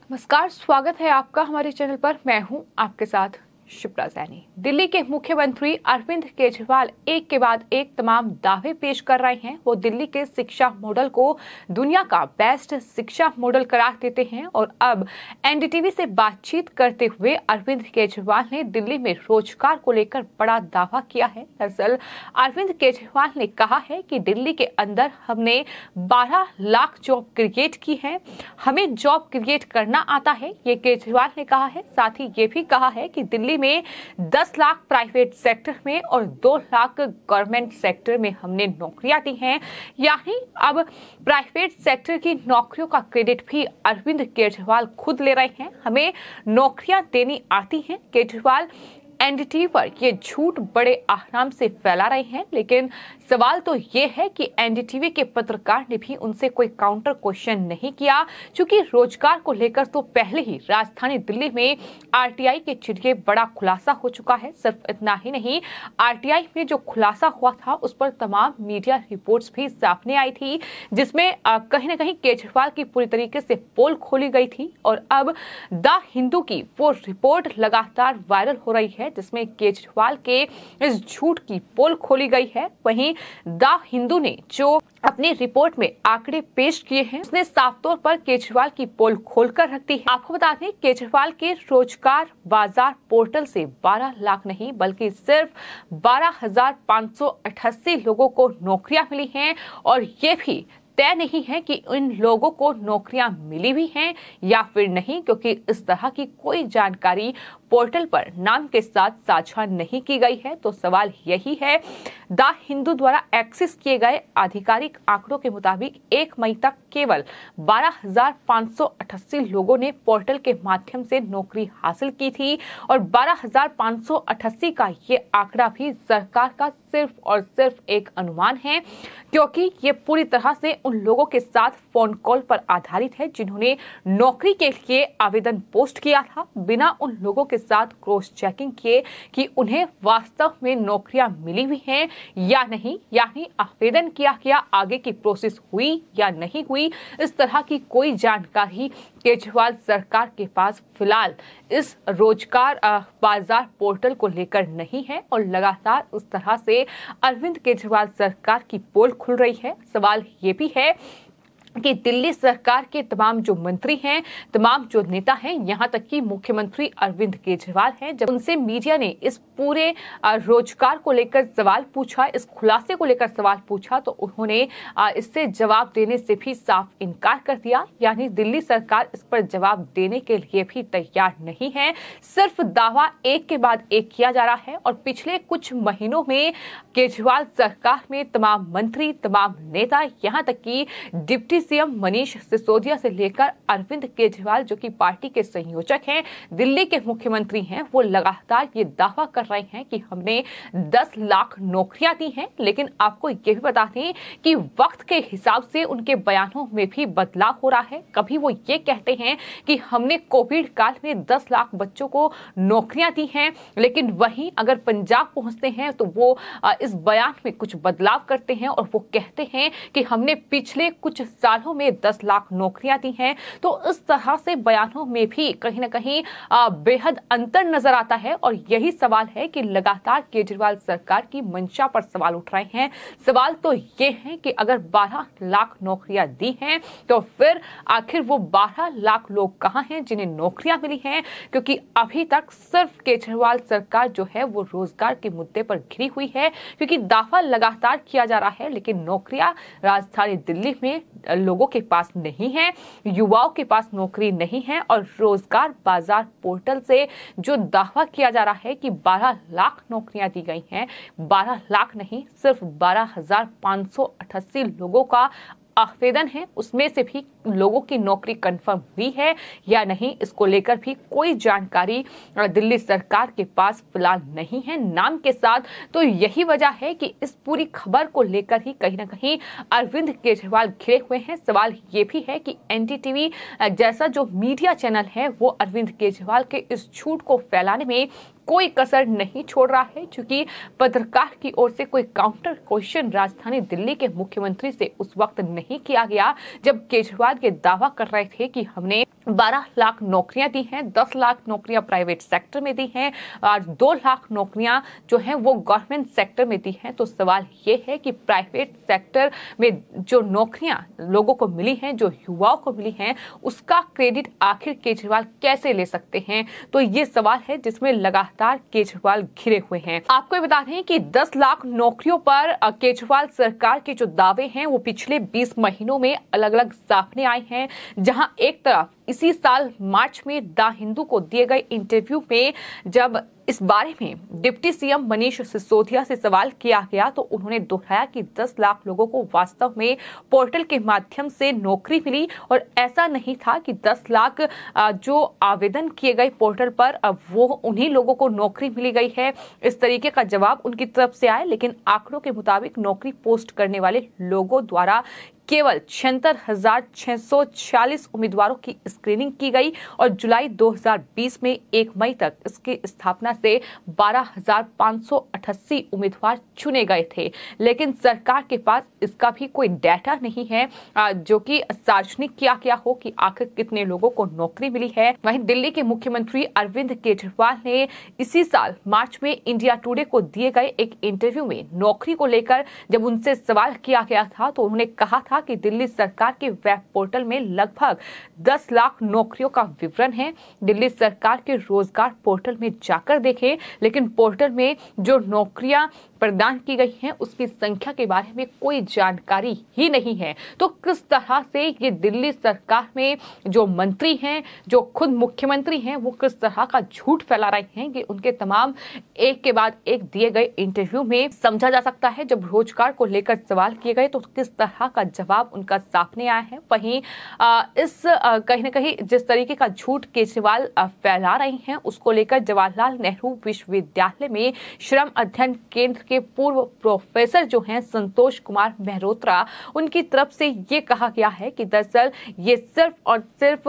नमस्कार, स्वागत है आपका हमारे चैनल पर। मैं हूं आपके साथ शिप्रा सैनी। दिल्ली के मुख्यमंत्री अरविंद केजरीवाल एक के बाद एक तमाम दावे पेश कर रहे हैं। वो दिल्ली के शिक्षा मॉडल को दुनिया का बेस्ट शिक्षा मॉडल करार देते हैं और अब एनडीटीवी से बातचीत करते हुए अरविंद केजरीवाल ने दिल्ली में रोजगार को लेकर बड़ा दावा किया है। दरअसल अरविंद केजरीवाल ने कहा है कि दिल्ली के अंदर हमने 12 लाख जॉब क्रिएट की है, हमें जॉब क्रिएट करना आता है, ये केजरीवाल ने कहा है। साथ ही ये भी कहा है कि दिल्ली में 10 लाख प्राइवेट सेक्टर में और 2 लाख गवर्नमेंट सेक्टर में हमने नौकरियां दी हैं। यानी अब प्राइवेट सेक्टर की नौकरियों का क्रेडिट भी अरविंद केजरीवाल खुद ले रहे हैं। हमें नौकरियां देनी आती हैं। केजरीवाल एनडीटीवी पर ये झूठ बड़े आराम से फैला रहे हैं, लेकिन सवाल तो ये है कि एनडीटीवी के पत्रकार ने भी उनसे कोई काउंटर क्वेश्चन नहीं किया, क्योंकि रोजगार को लेकर तो पहले ही राजधानी दिल्ली में आरटीआई के जरिए बड़ा खुलासा हो चुका है। सिर्फ इतना ही नहीं, आरटीआई में जो खुलासा हुआ था उस पर तमाम मीडिया रिपोर्ट्स भी सामने आई थी, जिसमें कहीं न कहीं केजरीवाल की पूरी तरीके से पोल खोली गई थी। और अब द हिंदू की वो रिपोर्ट लगातार वायरल हो रही है, जिसमें केजरीवाल के इस झूठ की पोल खोली गई है। वहीं द हिंदू ने जो अपनी रिपोर्ट में आंकड़े पेश किए हैं, उसने साफ तौर पर केजरीवाल की पोल खोलकर रख दी है। आपको बता दें, केजरीवाल के रोजगार बाजार पोर्टल से 12 लाख नहीं बल्कि सिर्फ 12,588 लोगों को नौकरियां मिली हैं। और ये भी तय नहीं है कि इन लोगों को नौकरियां मिली भी हैं या फिर नहीं, क्योंकि इस तरह की कोई जानकारी पोर्टल पर नाम के साथ साझा नहीं की गई है। तो सवाल यही है, द हिंदू द्वारा एक्सेस किए गए आधिकारिक आंकड़ों के मुताबिक 1 मई तक केवल 12,588 लोगों ने पोर्टल के माध्यम से नौकरी हासिल की थी। और 12,588 का ये आंकड़ा भी सरकार का सिर्फ और सिर्फ एक अनुमान है, क्योंकि ये पूरी तरह से उन लोगों के साथ फोन कॉल पर आधारित है जिन्होंने नौकरी के लिए आवेदन पोस्ट किया था, बिना उन लोगों के साथ क्रॉस चेकिंग किए कि उन्हें वास्तव में नौकरियां मिली हुई हैं या नहीं, यानी आवेदन किया गया, आगे की प्रोसेस हुई या नहीं हुई, इस तरह की कोई जानकारी केजरीवाल सरकार के पास फिलहाल इस रोजगार बाजार पोर्टल को लेकर नहीं है। और लगातार उस तरह से अरविंद केजरीवाल सरकार की पोल खुल रही है। सवाल ये भी है कि दिल्ली सरकार के तमाम जो मंत्री हैं, तमाम जो नेता हैं, यहाँ तक कि मुख्यमंत्री अरविंद केजरीवाल हैं, जब उनसे मीडिया ने इस पूरे रोजगार को लेकर सवाल पूछा, इस खुलासे को लेकर सवाल पूछा, तो उन्होंने इससे जवाब देने से भी साफ इनकार कर दिया। यानी दिल्ली सरकार इस पर जवाब देने के लिए भी तैयार नहीं है। सिर्फ दावा एक के बाद एक किया जा रहा है। और पिछले कुछ महीनों में केजरीवाल सरकार में तमाम मंत्री, तमाम नेता, यहाँ तक कि डिप्टी सीएम मनीष सिसोदिया से लेकर अरविंद केजरीवाल, जो कि पार्टी के संयोजक हैं, दिल्ली के मुख्यमंत्री हैं, वो लगातार ये दावा कर रहे हैं कि हमने 10 लाख नौकरियां दी हैं। लेकिन आपको ये भी बता दें कि वक्त के हिसाब से उनके बयानों में भी बदलाव हो रहा है। कभी वो ये कहते हैं कि हमने कोविड काल में 10 लाख बच्चों को नौकरियां दी हैं, लेकिन वहीं अगर पंजाब पहुंचते हैं तो वो इस बयान में कुछ बदलाव करते हैं और वो कहते हैं कि हमने पिछले कुछ सालों में 10 लाख नौकरियां दी हैं। तो इस तरह से बयानों में भी कहीं ना कहीं बेहद अंतर नजर आता है। और यही सवाल है कि लगातार केजरीवाल सरकार की मंशा पर सवाल उठ रहे हैं। सवाल तो ये है कि अगर 12 लाख नौकरियां दी हैं तो फिर आखिर वो 12 लाख लोग कहां हैं जिन्हें नौकरियां मिली हैं, क्योंकि अभी तक सिर्फ केजरीवाल सरकार जो है वो रोजगार के मुद्दे पर घिरी हुई है, क्योंकि दावा लगातार किया जा रहा है लेकिन नौकरियां राजधानी दिल्ली में लोगों के पास नहीं है, युवाओं के पास नौकरी नहीं है। और रोजगार बाजार पोर्टल से जो दावा किया जा रहा है कि 12 लाख नौकरियां दी गई हैं, 12 लाख नहीं, सिर्फ 12,588 लोगों का आवेदन है, उसमें से भी लोगों की नौकरी कंफर्म हुई है या नहीं, इसको लेकर भी कोई जानकारी दिल्ली सरकार के पास फिलहाल नहीं है नाम के साथ। तो यही वजह है कि इस पूरी खबर को लेकर ही कहीं ना कहीं अरविंद केजरीवाल घिरे हुए हैं। सवाल ये भी है कि एनडीटीवी जैसा जो मीडिया चैनल है वो अरविंद केजरीवाल के इस झूठ को फैलाने में कोई कसर नहीं छोड़ रहा है, क्योंकि पत्रकार की ओर से कोई काउंटर क्वेश्चन राजधानी दिल्ली के मुख्यमंत्री से उस वक्त नहीं किया गया जब केजरीवाल ये दावा कर रहे थे कि हमने 12 लाख नौकरियां दी हैं, 10 लाख नौकरियां प्राइवेट सेक्टर में दी हैं और 2 लाख नौकरियां जो हैं वो गवर्नमेंट सेक्टर में दी हैं। तो सवाल ये है कि प्राइवेट सेक्टर में जो नौकरियां लोगों को मिली हैं, जो युवाओं को मिली हैं, उसका क्रेडिट आखिर केजरीवाल कैसे ले सकते हैं? तो ये सवाल है जिसमें लगातार केजरीवाल घिरे हुए हैं। आपको ये बता दें कि 10 लाख नौकरियों पर केजरीवाल सरकार के जो दावे हैं वो पिछले 20 महीनों में अलग अलग सामने आए हैं। जहां एक तरफ इसी साल मार्च में द हिंदू को दिए गए इंटरव्यू में जब इस बारे में डिप्टी सीएम मनीष सिसोदिया से सवाल किया गया तो उन्होंने दोहराया कि 10 लाख लोगों को वास्तव में पोर्टल के माध्यम से नौकरी मिली और ऐसा नहीं था कि 10 लाख जो आवेदन किए गए पोर्टल पर अब वो उन्हीं लोगों को नौकरी मिली गई है। इस तरीके का जवाब उनकी तरफ से आया, लेकिन आंकड़ों के मुताबिक नौकरी पोस्ट करने वाले लोगों द्वारा केवल 76,646 उम्मीदवारों की स्क्रीनिंग की गई और जुलाई 2020 में 1 मई तक इसकी स्थापना से 12,588 उम्मीदवार चुने गए थे। लेकिन सरकार के पास इसका भी कोई डाटा नहीं है जो कि सार्वजनिक किया गया हो कि आखिर कितने लोगों को नौकरी मिली है। वहीं दिल्ली के मुख्यमंत्री अरविंद केजरीवाल ने इसी साल मार्च में इंडिया टुडे को दिए गए एक इंटरव्यू में नौकरी को लेकर जब उनसे सवाल किया गया था तो उन्होंने कहा था कि दिल्ली सरकार के वेब पोर्टल में लगभग 10 लाख नौकरियों का विवरण है। दिल्ली सरकार के रोजगार पोर्टल में जाकर देखें, लेकिन पोर्टल में जो नौकरियां प्रदान की गई हैं उसकी संख्या के बारे में कोई जानकारी ही नहीं है। तो किस तरह से ये दिल्ली सरकार में जो मंत्री हैं, जो खुद मुख्यमंत्री हैं, वो किस तरह का झूठ फैला रहे हैं कि उनके तमाम एक के बाद एक दिए गए इंटरव्यू में समझा जा सकता है। जब रोजगार को लेकर सवाल किए गए तो किस तरह का जवाब उनका सामने आया है। वहीं कहीं न कहीं जिस तरीके का झूठ केजरीवाल फैला रहे हैं उसको लेकर जवाहरलाल नेहरू विश्वविद्यालय में श्रम अध्ययन केंद्र के पूर्व प्रोफेसर जो हैं संतोष कुमार मेहरोत्रा, उनकी तरफ से ये कहा गया है कि दरअसल ये सिर्फ और सिर्फ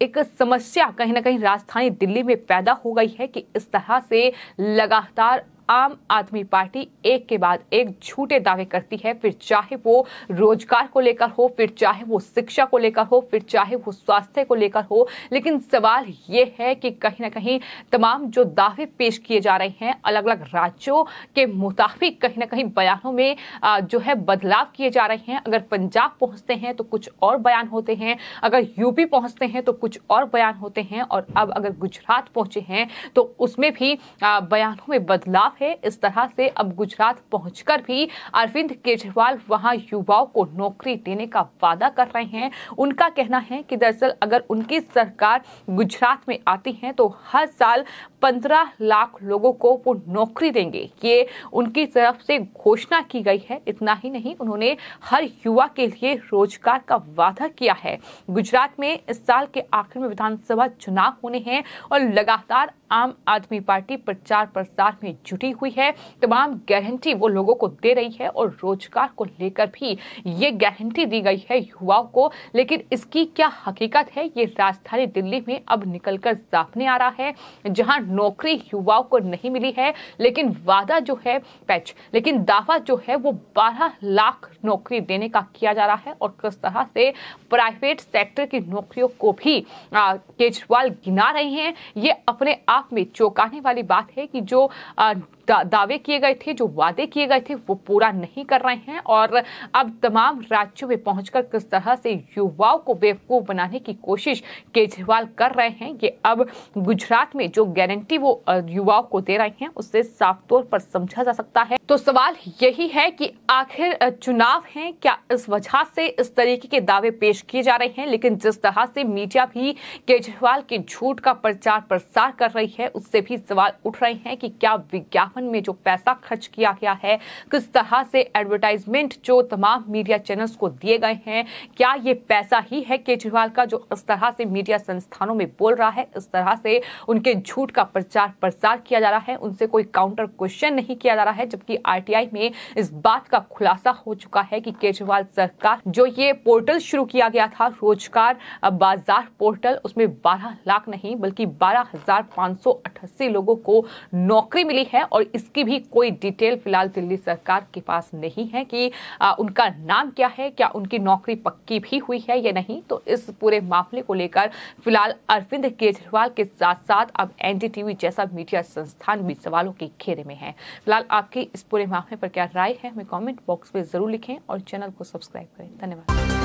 एक समस्या कहीं ना कहीं राजधानी दिल्ली में पैदा हो गई है कि इस तरह से लगातार आम आदमी पार्टी एक के बाद एक झूठे दावे करती है, फिर चाहे वो रोजगार को लेकर हो, फिर चाहे वो शिक्षा को लेकर हो, फिर चाहे वो स्वास्थ्य को लेकर हो। लेकिन सवाल ये है कि कहीं ना कहीं तमाम जो दावे पेश किए जा रहे हैं अलग अलग राज्यों के मुताबिक कहीं ना कहीं बयानों में जो है बदलाव किए जा रहे हैं। अगर पंजाब पहुंचते हैं तो कुछ और बयान होते हैं, अगर यूपी पहुंचते हैं तो कुछ और बयान होते हैं, और अब अगर गुजरात पहुंचे हैं तो उसमें भी बयानों में बदलाव है। इस तरह से अब गुजरात पहुंचकर भी अरविंद केजरीवाल वहां युवाओं को नौकरी देने का वादा कर रहे हैं। उनका कहना है कि दरअसल अगर उनकी सरकार गुजरात में आती है तो हर साल 15 लाख लोगों को वो नौकरी देंगे, ये उनकी तरफ से घोषणा की गई है। इतना ही नहीं, उन्होंने हर युवा के लिए रोजगार का वादा किया है। गुजरात में इस साल के आखिर में विधानसभा चुनाव होने हैं और लगातार आम आदमी पार्टी प्रचार प्रसार में जुटी हुई है। तमाम गारंटी वो लोगों को दे रही है और रोजगार को लेकर भी ये गारंटी दी गई है युवाओं को। लेकिन इसकी क्या हकीकत है, ये राजधानी दिल्ली में अब निकलकर सामने आ रहा है, जहां नौकरी युवाओं को नहीं मिली है, लेकिन वादा जो है लेकिन दावा जो है वो 12 लाख नौकरी देने का किया जा रहा है। और किस तरह से प्राइवेट सेक्टर की नौकरियों को भी केजरीवाल गिना रहे हैं, ये अपने आप में चौंकाने वाली बात है कि जो दावे किए गए थे, जो वादे किए गए थे, वो पूरा नहीं कर रहे हैं। और अब तमाम राज्यों में पहुंचकर किस तरह से युवाओं को बेवकूफ बनाने की कोशिश केजरीवाल कर रहे हैं, ये अब गुजरात में जो गारंटी वो युवाओं को दे रहे हैं उससे साफ तौर पर समझा जा सकता है। तो सवाल यही है कि आखिर चुनाव है, क्या इस वजह से इस तरीके के दावे पेश किए जा रहे हैं? लेकिन जिस तरह से मीडिया भी केजरीवाल के झूठ का प्रचार प्रसार कर रही है, उससे भी सवाल उठ रहे हैं कि क्या विज्ञापन में जो पैसा खर्च किया गया है, किस तरह से एडवर्टाइजमेंट जो तमाम मीडिया चैनल्स को दिए गए हैं, क्या ये पैसा ही है केजरीवाल का जो इस तरह से मीडिया संस्थानों में बोल रहा है, इस तरह से उनके झूठ का प्रचार प्रसार किया जा रहा है, उनसे कोई काउंटर क्वेश्चन नहीं किया जा रहा है। जबकि आरटीआई में इस बात का खुलासा हो चुका है कि केजरीवाल सरकार जो ये पोर्टल शुरू किया गया था रोजगार बाजार पोर्टल, उसमें 12 लाख नहीं बल्कि 12,588 लोगों को नौकरी मिली है और इसकी भी कोई डिटेल फिलहाल दिल्ली सरकार के पास नहीं है कि उनका नाम क्या है, क्या उनकी नौकरी पक्की भी हुई है या नहीं। तो इस पूरे मामले को लेकर फिलहाल अरविंद केजरीवाल के साथ साथ अब एनडीटीवी जैसा मीडिया संस्थान भी सवालों के घेरे में है। फिलहाल आपकी इस पूरे मामले पर क्या राय है, हमें कमेंट बॉक्स में जरूर लिखें और चैनल को सब्सक्राइब करें। धन्यवाद।